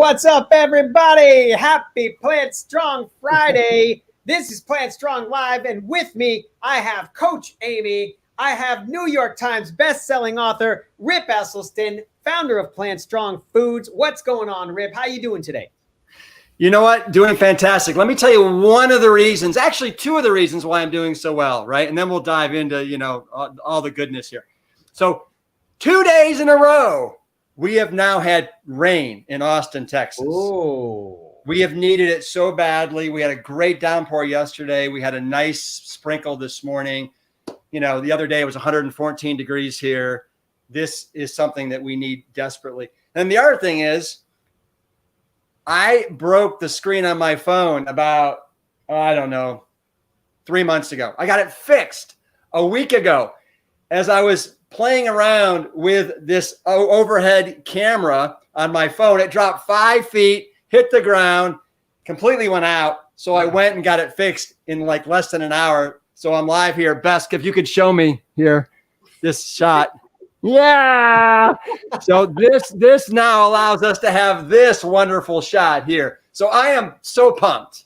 What's up, everybody? Happy Plant Strong Friday. This is Plant Strong Live, and with me, I have Coach Amy. I have New York Times best-selling author Rip Esselstyn, founder of Plant Strong Foods. What's going on, Rip? How you doing today? You know what? Doing fantastic. Let me tell you one of the reasons, actually two of the reasons why I'm doing so well, right? And then we'll dive into, all the goodness here. So 2 days in a row, we have now had rain in Austin, Texas. Ooh. We have needed it so badly. We had a great downpour yesterday. We had a nice sprinkle this morning. The other day it was 114 degrees here. This is something that we need desperately. And the other thing is, I broke the screen on my phone about, 3 months ago. I got it fixed a week ago as I was playing around with this overhead camera on my phone. It dropped 5 feet, hit the ground, completely went out. So I went and got it fixed in like less than an hour. So I'm live here. Besk, if you could show me here this shot. Yeah. So this now allows us to have this wonderful shot here. So I am so pumped.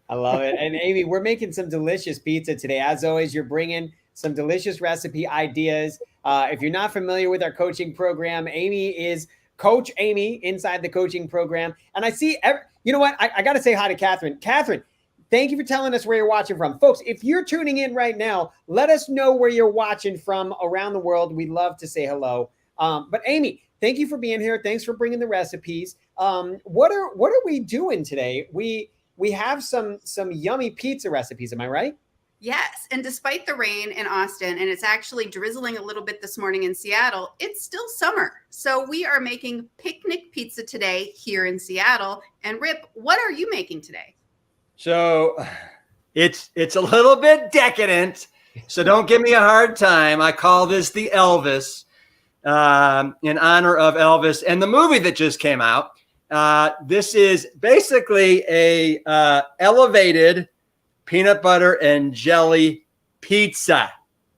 I love it. And Amy, we're making some delicious pizza today. As always, you're bringing some delicious recipe ideas. If you're not familiar with our coaching program, Amy is Coach Amy inside the coaching program. And I see, you know what? I got to say hi to Catherine. Catherine, thank you for telling us where you're watching from. Folks, if you're tuning in right now, let us know where you're watching from around the world. We'd love to say hello. But Amy, thank you for being here. Thanks for bringing the recipes. What are we doing today? We have some yummy pizza recipes. Am I right? Yes. And despite the rain in Austin, and it's actually drizzling a little bit this morning in Seattle, it's still summer. So we are making picnic pizza today here in Seattle. And Rip, what are you making today? So it's a little bit decadent. So don't give me a hard time. I call this the Elvis in honor of Elvis and the movie that just came out. This is basically a elevated peanut butter and jelly pizza.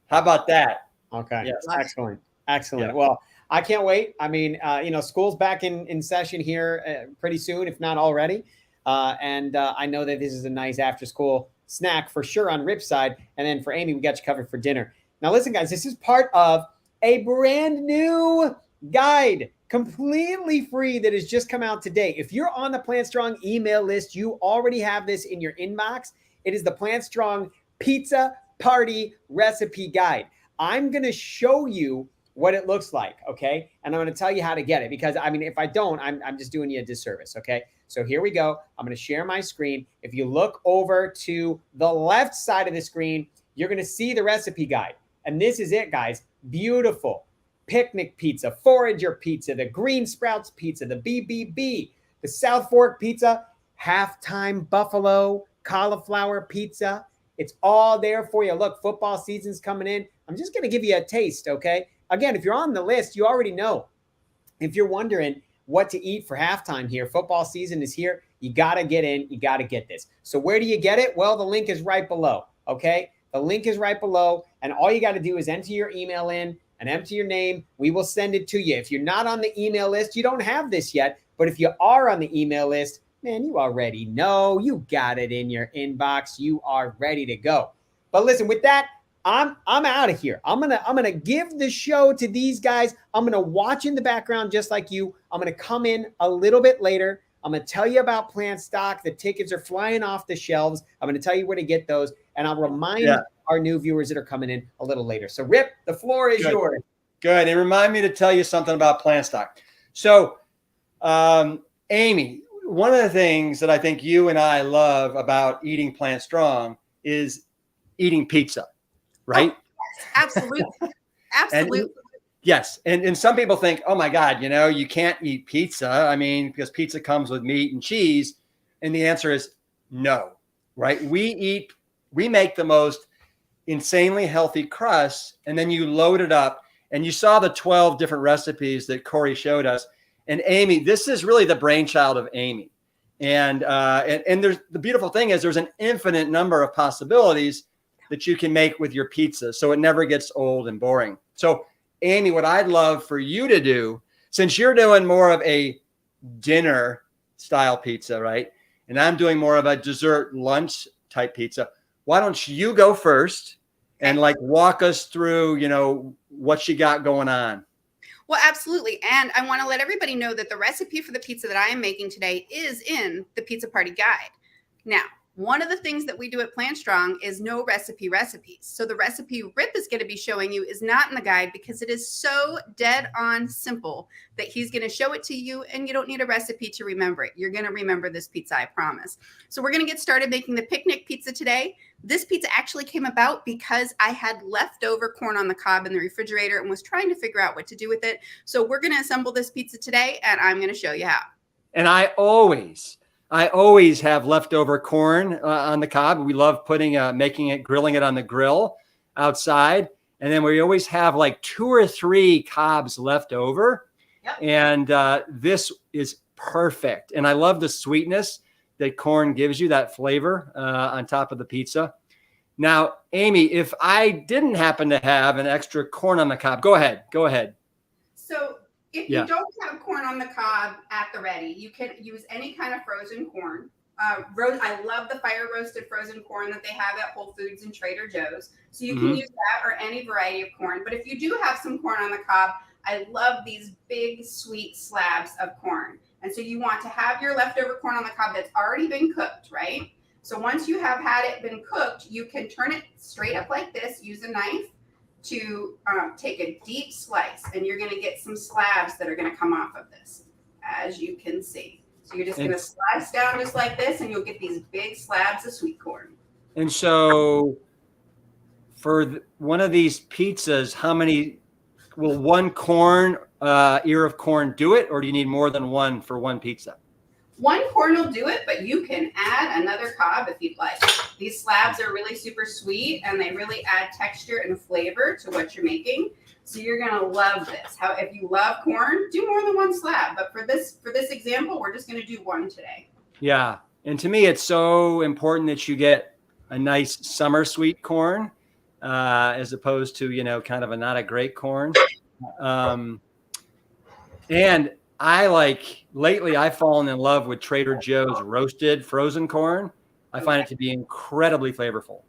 How about that? Okay. Yes. Excellent. Excellent. Yeah. Well, I can't wait. I mean, school's back in session here pretty soon, if not already. And I know that this is a nice after school snack for sure on Rip's side. And then for Amy, we got you covered for dinner. Now, listen, guys, this is part of a brand new guide, completely free, that has just come out today. If you're on the Plant Strong email list, you already have this in your inbox. It is the Plant Strong Pizza Party Recipe Guide. I'm going to show you what it looks like, okay? And I'm going to tell you how to get it because, I mean, if I don't, I'm just doing you a disservice, okay? So here we go. I'm going to share my screen. If you look over to the left side of the screen, you're going to see the recipe guide. And this is it, guys. Beautiful. Picnic pizza, forager pizza, the green sprouts pizza, the BBB, the South Fork pizza, halftime buffalo, cauliflower pizza. It's all there for you. Look, football season's coming in. I'm just going to give you a taste, okay? Again, if you're on the list, you already know. If you're wondering what to eat for halftime here, football season is here. You got to get in. You got to get this. So where do you get it? Well, the link is right below, okay? The link is right below, and all you got to do is enter your email in and enter your name. We will send it to you. If you're not on the email list, you don't have this yet. But if you are on the email list, man, you already know. You got it in your inbox. You are ready to go. But listen, with that, I'm out of here. I'm gonna give the show to these guys. I'm gonna watch in the background just like you. I'm gonna come in a little bit later. I'm gonna tell you about Plantstock. The tickets are flying off the shelves. I'm gonna tell you where to get those, and I'll remind our new viewers that are coming in a little later. So, Rip, the floor is yours. Good. And remind me to tell you something about Plantstock. So, Amy, one of the things that I think you and I love about eating Plant Strong is eating pizza, right? Oh, yes, absolutely. Absolutely. Yes. And some people think, oh my God, you can't eat pizza. I mean, because pizza comes with meat and cheese. And the answer is no, right? We make the most insanely healthy crust, and then you load it up. And you saw the 12 different recipes that Corey showed us. And Amy, this is really the brainchild of Amy. And there's the beautiful thing is there's an infinite number of possibilities that you can make with your pizza. So it never gets old and boring. So Amy, what I'd love for you to do, since you're doing more of a dinner style pizza, right? And I'm doing more of a dessert lunch type pizza. Why don't you go first and like walk us through, you know, what you got going on? Well, absolutely. And I want to let everybody know that the recipe for the pizza that I am making today is in the Pizza Party Guide. Now, one of the things that we do at Plant Strong is no recipe recipes. So the recipe Rip is going to be showing you is not in the guide because it is so dead on simple that he's going to show it to you and you don't need a recipe to remember it. You're going to remember this pizza, I promise. So we're going to get started making the picnic pizza today. This pizza actually came about because I had leftover corn on the cob in the refrigerator and was trying to figure out what to do with it. So we're going to assemble this pizza today and I'm going to show you how. And I always have leftover corn on the cob. We love making it, grilling it on the grill outside. And then we always have like 2 or 3 cobs left over. Yep. And this is perfect. And I love the sweetness that corn gives you, that flavor on top of the pizza. Now, Amy, if I didn't happen to have an extra corn on the cob, go ahead. So if you don't have corn on the cob at the ready, you can use any kind of frozen corn. I love the fire roasted frozen corn that they have at Whole Foods and Trader Joe's. So you can use that or any variety of corn. But if you do have some corn on the cob, I love these big sweet slabs of corn. And so you want to have your leftover corn on the cob that's already been cooked, right? So once you have had it been cooked, you can turn it straight up like this, use a knife to take a deep slice, and you're going to get some slabs that are going to come off of this, as you can see. So you're just going to slice down just like this, and you'll get these big slabs of sweet corn. And so for one of these pizzas, how many will one ear of corn do it, or do you need more than one for one pizza? One corn will do it, but you can add another cob if you'd like. These slabs are really super sweet, and they really add texture and flavor to what you're making. So you're going to love this. If you love corn, do more than one slab. But for this example, we're just going to do one today. Yeah. And to me, it's so important that you get a nice summer sweet corn as opposed to, you know, kind of a not a great corn. And lately I've fallen in love with Trader Joe's roasted frozen corn. I find it to be incredibly flavorful.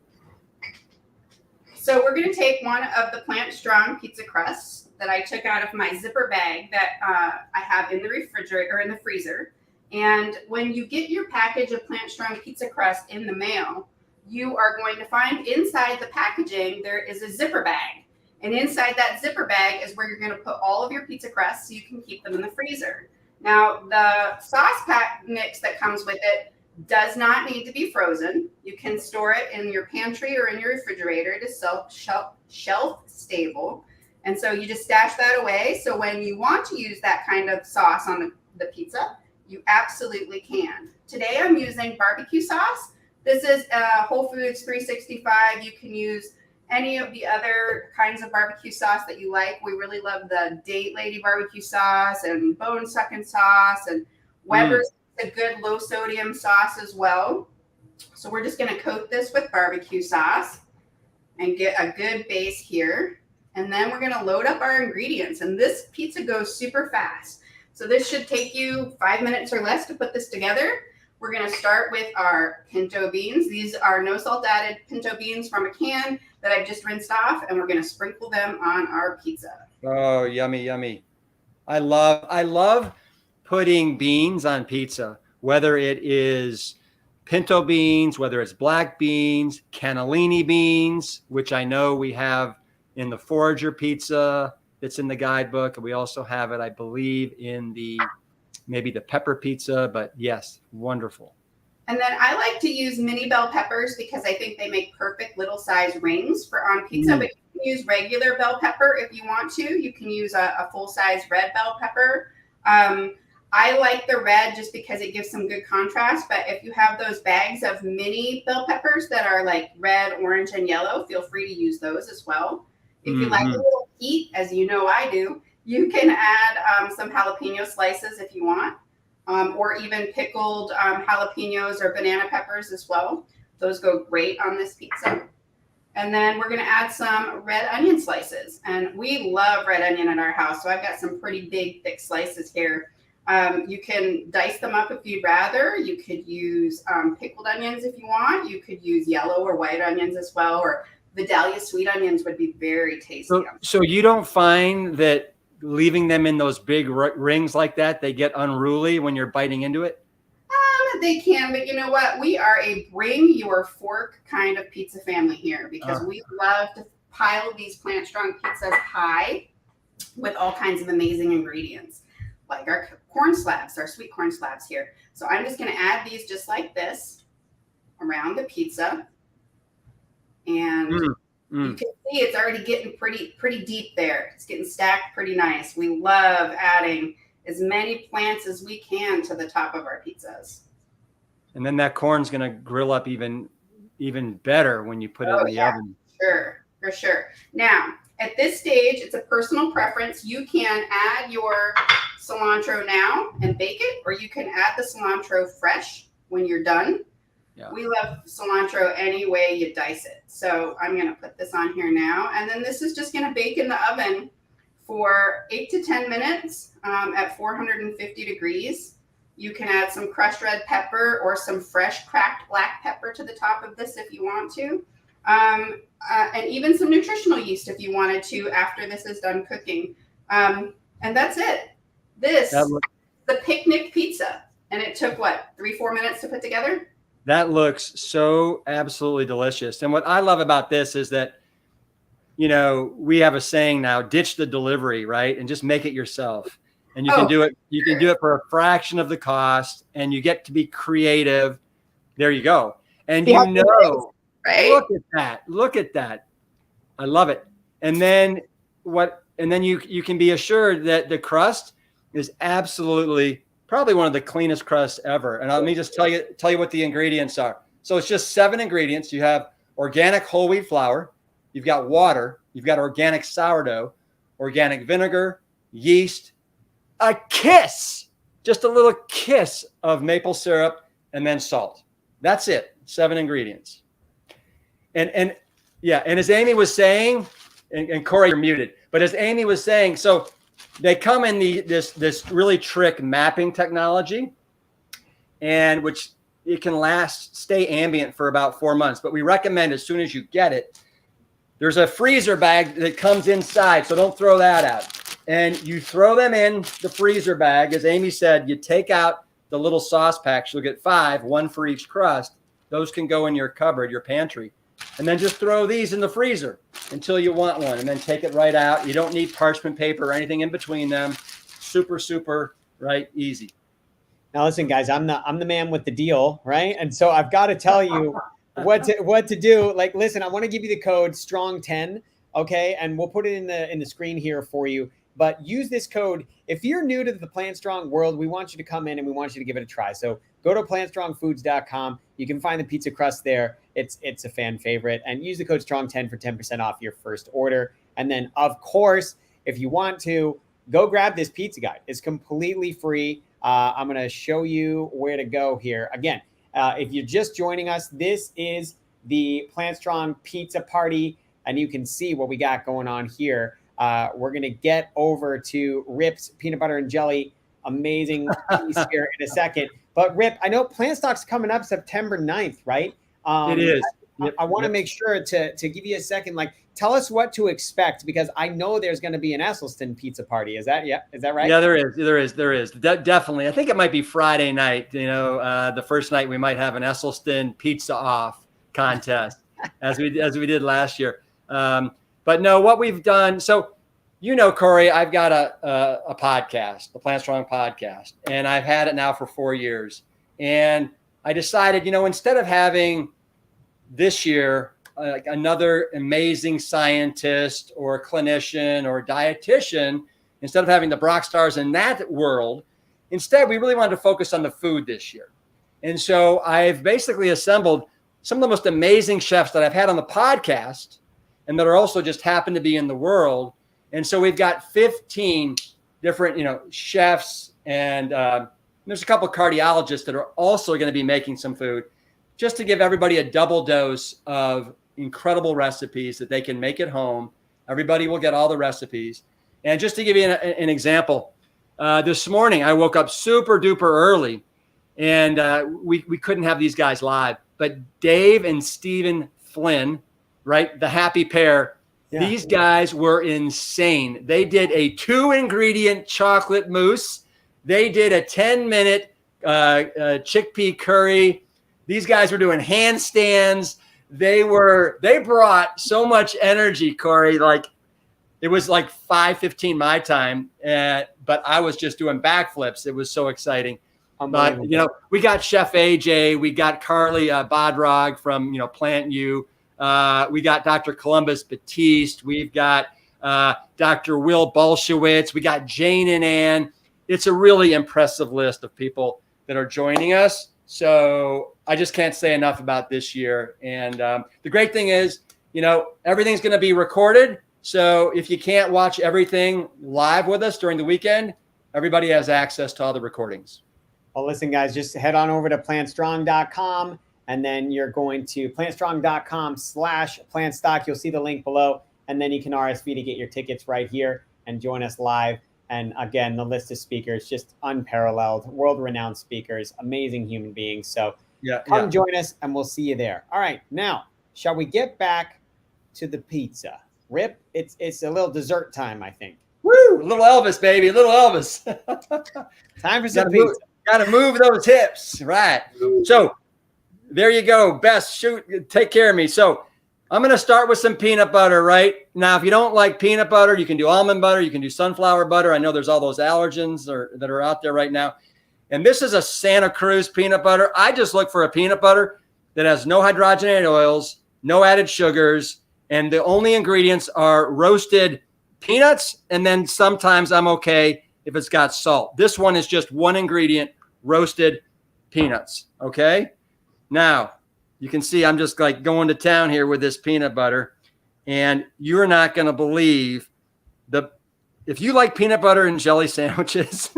So we're going to take one of the Plant Strong pizza crusts that I took out of my zipper bag that I have in the refrigerator or in the freezer. And when you get your package of Plant Strong pizza crust in the mail, you are going to find inside the packaging there is a zipper bag. And inside that zipper bag is where you're going to put all of your pizza crusts so you can keep them in the freezer. Now, the sauce pack mix that comes with it does not need to be frozen. You can store it in your pantry or in your refrigerator. It is shelf stable. And so you just stash that away. So when you want to use that kind of sauce on the pizza, you absolutely can. Today I'm using barbecue sauce. This is Whole Foods 365. You can use any of the other kinds of barbecue sauce that you like. We really love the Date Lady barbecue sauce and Bone Sucking sauce, and Weber's a good low sodium sauce as well. So we're just going to coat this with barbecue sauce and get a good base here. And then we're going to load up our ingredients. And this pizza goes super fast. So this should take you 5 minutes or less to put this together. We're going to start with our pinto beans. These are no salt added pinto beans from a can that I've just rinsed off, and we're going to sprinkle them on our pizza. Oh, yummy, yummy. I love putting beans on pizza, whether it is pinto beans, whether it's black beans, cannellini beans, which I know we have in the Forager pizza that's in the guidebook. And we also have it, I believe, in maybe the pepper pizza, but yes, wonderful. And then I like to use mini bell peppers because I think they make perfect little size rings for on pizza, but you can use regular bell pepper if you want to. You can use a full size red bell pepper. I like the red just because it gives some good contrast, but if you have those bags of mini bell peppers that are like red, orange, and yellow, feel free to use those as well. If you like a little heat, as you know I do, you can add some jalapeno slices if you want, or even pickled jalapenos or banana peppers as well. Those go great on this pizza. And then we're going to add some red onion slices. And we love red onion at our house, so I've got some pretty big, thick slices here. You can dice them up if you'd rather. You could use pickled onions if you want. You could use yellow or white onions as well, or Vidalia sweet onions would be very tasty. So you don't find that leaving them in those big rings like that, they get unruly when you're biting into it? They can, but you know what? We are a bring your fork kind of pizza family here, because we love to pile these Plant Strong pizzas high with all kinds of amazing ingredients, like our corn slabs, our sweet corn slabs here. So I'm just going to add these just like this around the pizza. And you can see it's already getting pretty deep there. It's getting stacked pretty nice. We love adding as many plants as we can to the top of our pizzas. And then that corn's going to grill up even better when you put it in the oven. Sure, for sure. Now, at this stage, it's a personal preference. You can add your cilantro now and bake it, or you can add the cilantro fresh when you're done. Yeah. We love cilantro any way you dice it. So I'm going to put this on here now. And then this is just going to bake in the oven for 8 to 10 minutes at 450 degrees. You can add some crushed red pepper or some fresh cracked black pepper to the top of this if you want to. And even some nutritional yeast if you wanted to after this is done cooking. And that's it. This is the picnic pizza. And it took, what, 3-4 minutes to put together? That looks so absolutely delicious. And what I love about this is that, you know, we have a saying now, ditch the delivery, right? And just make it yourself. And you can do it. You can do it for a fraction of the cost, and you get to be creative. There you go. And you know, right? Look at that. Look at that. I love it. And then you can be assured that the crust is absolutely probably one of the cleanest crusts ever. And let me just tell you what the ingredients are. So it's just 7 ingredients. You have organic whole wheat flour. You've got water. You've got organic sourdough, organic vinegar, yeast, a kiss, just a little kiss of maple syrup, and then salt. That's it. 7 ingredients. And as Amy was saying, and Corey, you're muted, but as Amy was saying, so they come in this really trick mapping technology, and which it can stay ambient for about 4 months. But we recommend as soon as you get it, there's a freezer bag that comes inside, so don't throw that out. And you throw them in the freezer bag. As Amy said, you take out the little sauce packs. You'll get 5, 1 for each crust. Those can go in your cupboard, your pantry. And then just throw these in the freezer until you want one, and then take it right out. You don't need parchment paper or anything in between them. Super, super, right, easy. Now listen, guys, I'm the man with the deal, right? And so I've got to tell you what to do. Like, listen, I want to give you the code STRONG10, okay? And we'll put it in the screen here for you. But use this code. If you're new to the Plant Strong world, we want you to come in and we want you to give it a try. So go to plantstrongfoods.com. You can find the pizza crust there. It's a fan favorite. And use the code STRONG10 for 10% off your first order. And then, of course, if you want to, go grab this pizza guide. It's completely free. I'm going to show you where to go here. Again, if you're just joining us, this is the Plant Strong Pizza Party. And you can see what we got going on here. We're going to get over to Rip's peanut butter and jelly amazing piece here in a second. But Rip, I know Plantstock's coming up September 9th, right? It is. I want to make sure to give you a second, like, tell us what to expect, because I know there's going to be an Esselstyn pizza party. Is that right? Yeah, there is. Definitely. I think it might be Friday night. You know, the first night we might have an Esselstyn pizza off contest as we did last year. But no, what we've done, so, you know, Corey, I've got a podcast, the Plant Strong podcast, and I've had it now for 4 years. And I decided, you know, instead of having this year another amazing scientist or clinician or dietitian, instead of having the Brock stars in that world, instead we really wanted to focus on the food this year. And so I've basically assembled some of the most amazing chefs that I've had on the podcast and that are also just happen to be in the world. And so we've got 15 different, you know, chefs, and there's a couple of cardiologists that are also going to be making some food, just to give everybody a double dose of incredible recipes that they can make at home. Everybody will get all the recipes. And just to give you an example, This morning, I woke up super duper early, and we couldn't have these guys live. But Dave and Stephen Flynn, right, the happy pair, these guys were insane. They did a 2-ingredient chocolate mousse. They did a 10-minute chickpea curry. These guys were doing handstands. They brought so much energy, Corey. Like, it was like 5:15 my time, but I was just doing backflips. It was so exciting. But, you know, we got Chef AJ, we got Carly Bodrog from, you know, Plant U. We got Dr. Columbus Batiste. We've got Dr. Will Bolshewitz. We got Jane and Ann. It's a really impressive list of people that are joining us. So I just can't say enough about this year. And the great thing is, you know, everything's going to be recorded. So if you can't watch everything live with us during the weekend, everybody has access to all the recordings. Well, listen, guys, just head on over to plantstrong.com, and then you're going to plantstrong.com/plantstock. You'll see the link below, and then you can RSV to get your tickets right here and join us live. And again, the list of speakers, just unparalleled, world-renowned speakers, amazing human beings. So come join us, and we'll see you there. All right, now, shall we get back to the pizza? Rip, it's a little dessert time, I think. Woo! Little Elvis, baby, little Elvis. Time for some pizza. Got to move those hips, right? So there you go. Bess, take care of me. So I'm going to start with some peanut butter, right? Now, if you don't like peanut butter, you can do almond butter. You can do sunflower butter. I know there's all those allergens that are out there right now. And this is a Santa Cruz peanut butter. I just look for a peanut butter that has no hydrogenated oils, no added sugars, and the only ingredients are roasted peanuts, and then sometimes I'm okay if it's got salt. This one is just one ingredient, roasted peanuts, okay? Now, you can see I'm just like going to town here with this peanut butter, and you're not going to believe if you like peanut butter and jelly sandwiches,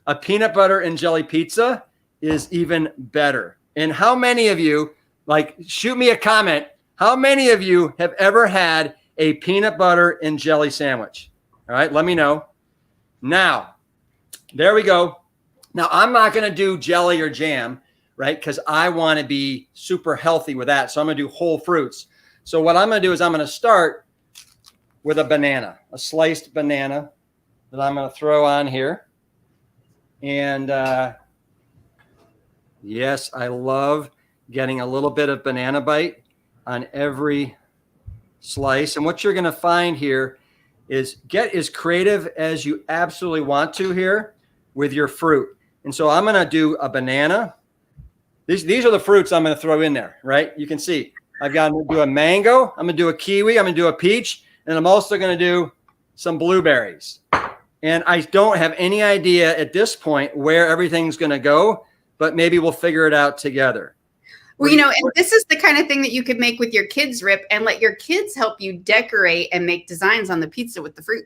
a peanut butter and jelly pizza is even better. And how many of you, like, shoot me a comment, how many of you have ever had a peanut butter and jelly sandwich? All right, let me know. Now, there we go. Now, I'm not going to do jelly or jam, right? Because I want to be super healthy with that. So I'm going to do whole fruits. So what I'm going to do is I'm going to start with a banana, a sliced banana that I'm going to throw on here. And yes, I love getting a little bit of banana bite on every slice. And what you're going to find here is get as creative as you absolutely want to here with your fruit. And so I'm going to do a banana. These are the fruits I'm going to throw in there, right? You can see I've got to do a mango. I'm going to do a kiwi. I'm going to do a peach. And I'm also going to do some blueberries. And I don't have any idea at this point where everything's going to go, but maybe we'll figure it out together. Well, you know, and this is the kind of thing that you could make with your kids, Rip, and let your kids help you decorate and make designs on the pizza with the fruit.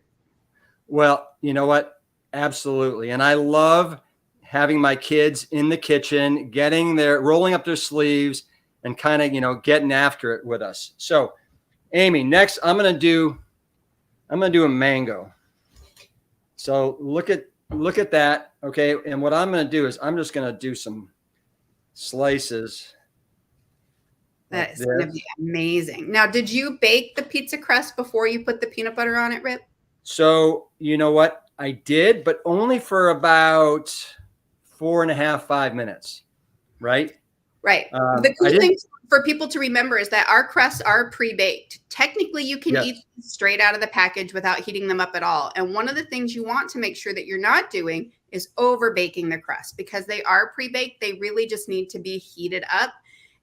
Well, you know what? Absolutely. And I love having my kids in the kitchen, rolling up their sleeves and kind of, you know, getting after it with us. So, Amy, next I'm going to do a mango. So look at that. Okay. And what I'm going to do is I'm just going to do some slices. That is going to be amazing. Now, did you bake the pizza crust before you put the peanut butter on it, Rip? So you know what? I did, but only for about 4.5, 5 minutes. Right. Right. The cool thing for people to remember is that our crusts are pre-baked. Technically, you can eat them straight out of the package without heating them up at all. And one of the things you want to make sure that you're not doing is over baking the crust, because they are pre-baked. They really just need to be heated up.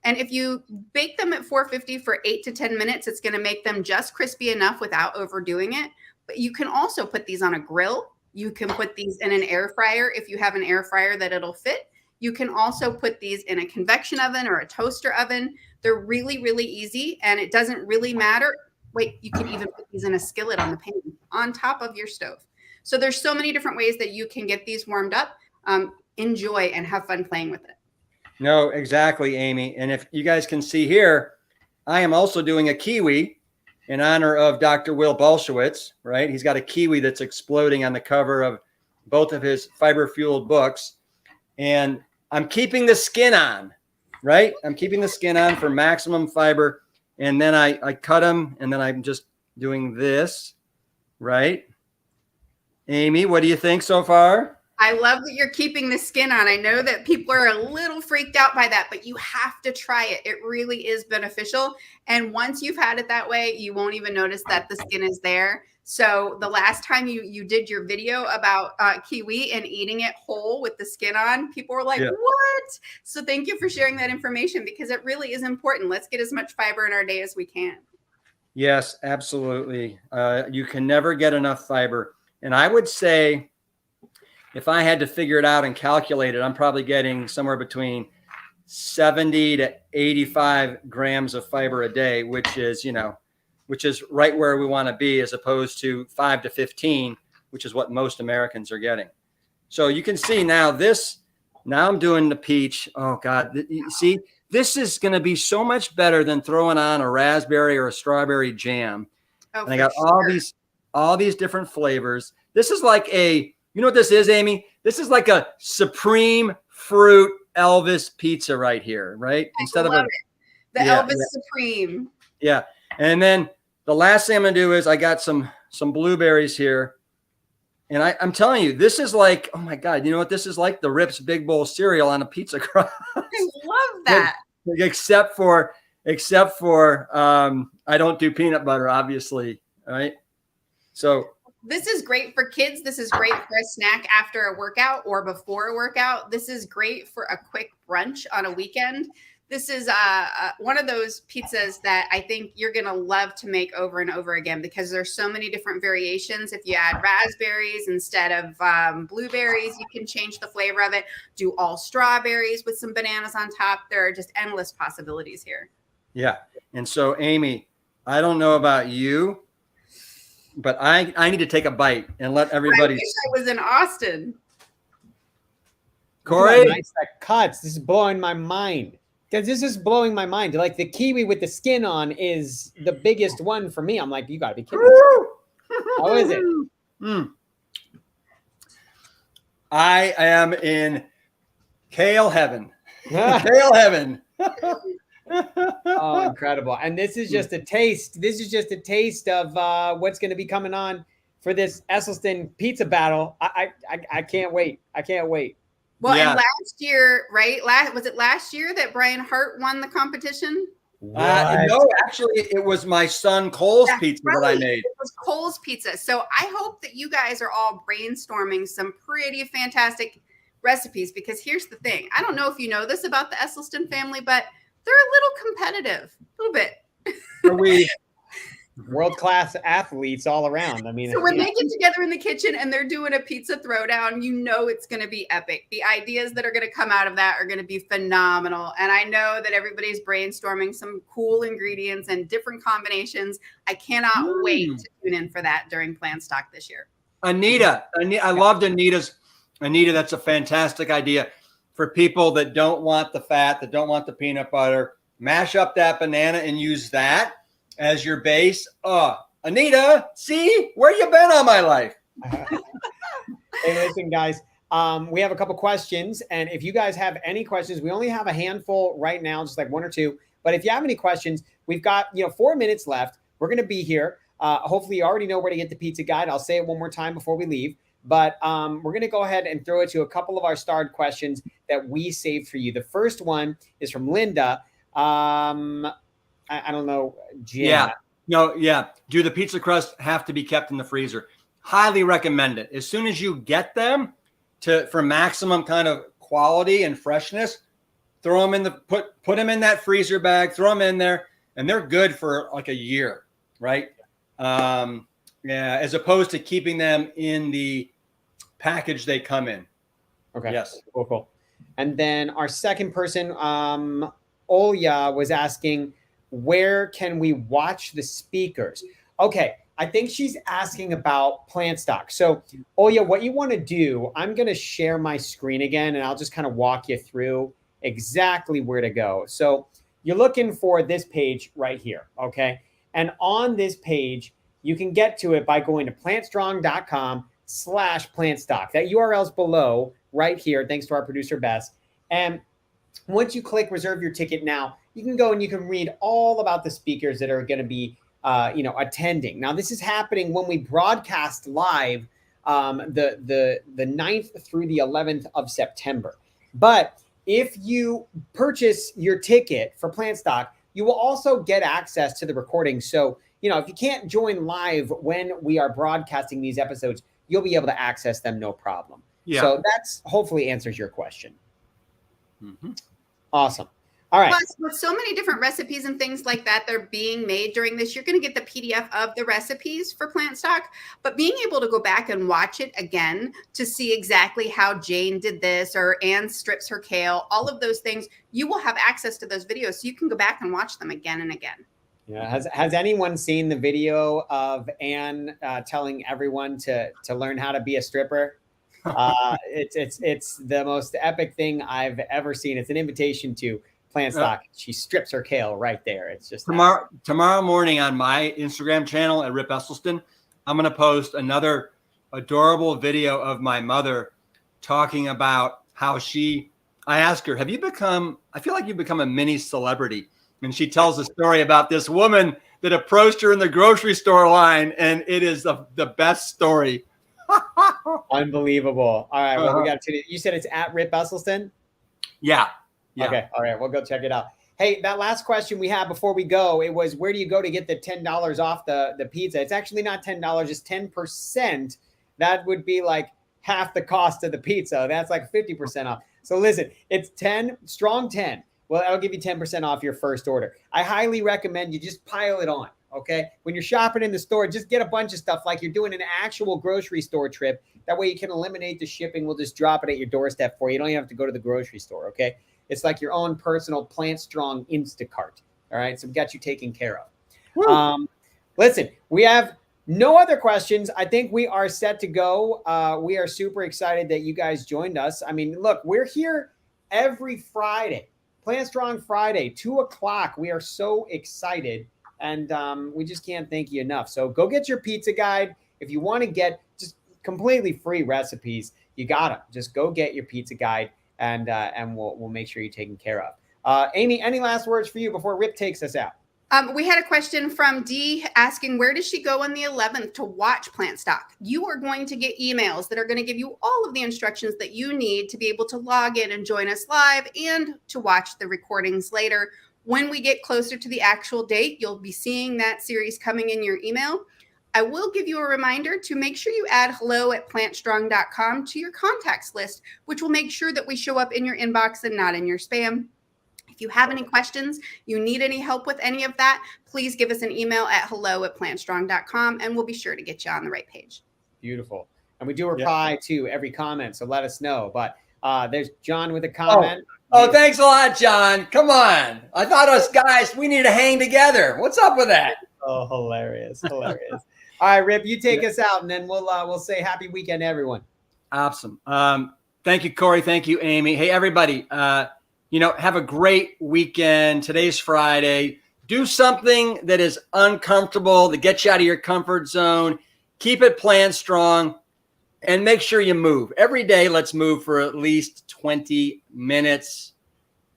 And if you bake them at 450 for 8 to 10 minutes, it's going to make them just crispy enough without overdoing it. But you can also put these on a grill. You can put these in an air fryer if you have an air fryer that it'll fit. You can also put these in a convection oven or a toaster oven. They're really, really easy, and it doesn't really matter. Wait, you can even put these in a skillet on the pan on top of your stove. So there's so many different ways that you can get these warmed up. Enjoy and have fun playing with it. No, exactly, Amy. And if you guys can see here, I am also doing a kiwi in honor of Dr. Will Bolshewitz, right? He's got a kiwi that's exploding on the cover of both of his fiber-fueled books. And I'm keeping the skin on, right? I'm keeping the skin on for maximum fiber. And then I cut them, and then I'm just doing this, right? Amy, what do you think so far? I love that you're keeping the skin on. I know that people are a little freaked out by that, but you have to try it. It really is beneficial. And once you've had it that way, you won't even notice that the skin is there. So the last time you did your video about kiwi and eating it whole with the skin on, people were like, what? So thank you for sharing that information, because it really is important. Let's get as much fiber in our day as we can. Yes, absolutely. You can never get enough fiber. And I would say, if I had to figure it out and calculate it, I'm probably getting somewhere between 70 to 85 grams of fiber a day, which is right where we want to be, as opposed to 5 to 15, which is what most Americans are getting. So you can see now I'm doing the peach. Oh God, you see, this is going to be so much better than throwing on a raspberry or a strawberry jam. Oh, and I got all these different flavors. This is like you know what this is, Amy? This is like a supreme fruit Elvis pizza right here, right? Instead of the Elvis Supreme. Yeah. And then the last thing I'm going to do is I got some blueberries here. And I'm telling you, this is like, oh my God, you know what this is like? The Rips Big Bowl cereal on a pizza crust. I love that. Except for I don't do peanut butter, obviously. All right. So this is great for kids. This is great for a snack after a workout or before a workout. This is great for a quick brunch on a weekend. This is one of those pizzas that I think you're going to love to make over and over again, because there's so many different variations. If you add raspberries instead of blueberries, you can change the flavor of it. Do all strawberries with some bananas on top. There are just endless possibilities here. Yeah. And so, Amy, I don't know about you, but I need to take a bite and let everybody. I wish I was in Austin. Corey? Nice that cuts. This is blowing my mind. This is blowing my mind. Like, the kiwi with the skin on is the biggest one for me. I'm like, you got to be kidding me. How is it? I am in kale heaven. Kale heaven. Oh, incredible. And this is just a taste. This is just a taste of what's going to be coming on for this Esselstyn pizza battle. I can't wait. I can't wait. Well, and last year, right? Was it last year that Brian Hart won the competition? No, actually, it was my son Cole's pizza that I made. It was Cole's pizza. So I hope that you guys are all brainstorming some pretty fantastic recipes, because here's the thing. I don't know if you know this about the Esselstyn family, but they're a little competitive, a little bit. Are we world-class athletes all around? I mean, so when they get together in the kitchen and they're doing a pizza throwdown, you know it's going to be epic. The ideas that are going to come out of that are going to be phenomenal. And I know that everybody's brainstorming some cool ingredients and different combinations. I cannot wait to tune in for that during Plantstock this year. Anita, I loved Anita, that's a fantastic idea for people that don't want the fat, that don't want the peanut butter. Mash up that banana and use that as your base. Anita, see, where you been all my life? Hey, listen, guys, we have a couple questions, and if you guys have any questions, we only have a handful right now, just like one or two. But if you have any questions, we've got 4 minutes left. We're going to be here. Hopefully, you already know where to get the pizza guide. I'll say it one more time before we leave. But we're going to go ahead and throw it to a couple of our starred questions that we saved for you. The first one is from Linda. I don't know. Jim. Do the pizza crust have to be kept in the freezer? Highly recommend it. As soon as you get them for maximum kind of quality and freshness, throw them in put them in that freezer bag, throw them in there, and they're good for like a year, right? As opposed to keeping them in the package they come in. Okay. Yes. Cool. And then our second person, Olya, was asking, where can we watch the speakers? Okay, I think she's asking about Plantstock. So, Olya, what you want to do, I'm going to share my screen again, and I'll just kind of walk you through exactly where to go. So you're looking for this page right here, okay? And on this page, you can get to it by going to plantstrong.com Plantstock. That URL is below right here. Thanks to our producer, Bess. And once you click reserve your ticket now, you can go and you can read all about the speakers that are going to be, attending. Now, this is happening when we broadcast live the 9th through the 11th of September. But if you purchase your ticket for Plantstock, you will also get access to the recording. So, if you can't join live when we are broadcasting these episodes, you'll be able to access them no problem. Yeah. So that's hopefully answers your question. Mm-hmm. Awesome. All right. Plus, with so many different recipes and things like that that are being made during this, you're going to get the PDF of the recipes for Plantstock, but being able to go back and watch it again to see exactly how Jane did this or Anne strips her kale, all of those things, you will have access to those videos. So you can go back and watch them again and again. Yeah. Has anyone seen the video of Anne telling everyone to learn how to be a stripper? It's the most epic thing I've ever seen. It's an invitation to Plantstock. She strips her kale right there. It's just tomorrow morning on my Instagram channel at Rip Esselstyn, I'm going to post another adorable video of my mother talking about how I asked her, I feel like you've become a mini celebrity. And she tells a story about this woman that approached her in the grocery store line. And it is the best story. Unbelievable. All right. Well, we got you said it's at Rip Esselstyn? Yeah. Okay. All right. We'll go check it out. Hey, that last question we had before we go, it was, where do you go to get the $10 off the pizza? It's actually not $10, it's 10%. That would be like half the cost of the pizza. That's like 50% off. So listen, it's 10, strong 10. Well, I'll give you 10% off your first order. I highly recommend you just pile it on. Okay. When you're shopping in the store, just get a bunch of stuff like you're doing an actual grocery store trip. That way you can eliminate the shipping. We'll just drop it at your doorstep for you. You don't even have to go to the grocery store. Okay. It's like your own personal Plant Strong Instacart. All right. So we got you taken care of. Listen, we have no other questions. I think we are set to go. We are super excited that you guys joined us. I mean, look, we're here every Friday. Plant Strong Friday, 2:00. We are so excited. And we just can't thank you enough. So go get your pizza guide. If you want to get just completely free recipes, you got them. Just go get your pizza guide, and we'll make sure you're taken care of. Amy, any last words for you before Rip takes us out? We had a question from Dee asking, where does she go on the 11th to watch Plantstock? You are going to get emails that are going to give you all of the instructions that you need to be able to log in and join us live and to watch the recordings later. When we get closer to the actual date, you'll be seeing that series coming in your email. I will give you a reminder to make sure you add hello@plantstrong.com to your contacts list, which will make sure that we show up in your inbox and not in your spam. If you have any questions, you need any help with any of that, please give us an email at hello@plantstrong.com and we'll be sure to get you on the right page. Beautiful. And we do reply to every comment, so let us know. But there's John with a comment. Oh, thanks a lot, John. Come on. I thought us guys, we need to hang together. What's up with that? Oh, hilarious. Hilarious. All right, Rip, you take us out, and then we'll say happy weekend to everyone. Awesome. Thank you, Corey. Thank you, Amy. Hey, everybody. Have a great weekend. Today's Friday. Do something that is uncomfortable, that gets you out of your comfort zone. Keep it Plant Strong, and make sure you move. Every day, let's move for at least 20 minutes.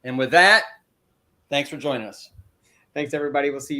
And with that, thanks for joining us. Thanks, everybody. We'll see you soon.